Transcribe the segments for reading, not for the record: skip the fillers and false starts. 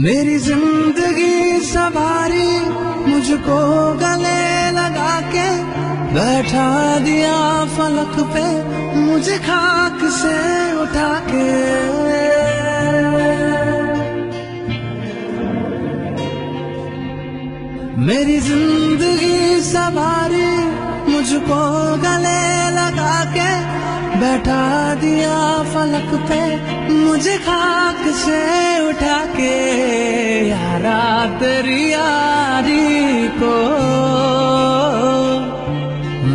मेरी जिंदगी सवारी मुझको गले लगा के बैठा दिया फलक पे मुझे खाक से उठा के। मेरी जिंदगी सवारी मुझको गले लगा के बैठा दिया फलक पे मुझे खाक से उठा के। यारा तेरी यारी को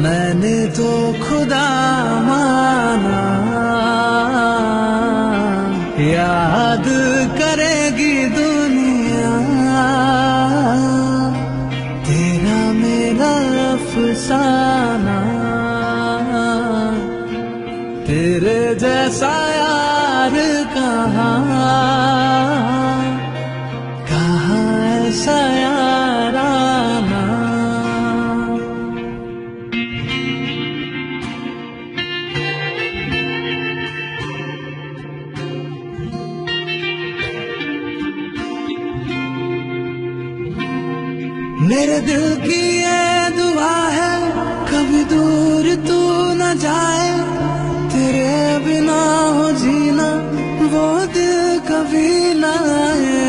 मैंने तो खुदा माना, याद करेगी दुनिया तेरा मेरा अफसाना। तेरे जैसा यार कहाँ ऐसा याराना। मेरे दिल की ये दुआ है कभी दूर तू न जाए, तेरे बिना हो जीना वो दिल कभी ना आए।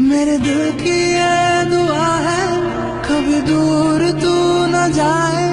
मेरे दिल की ये दुआ है कभी दूर तू न जाए,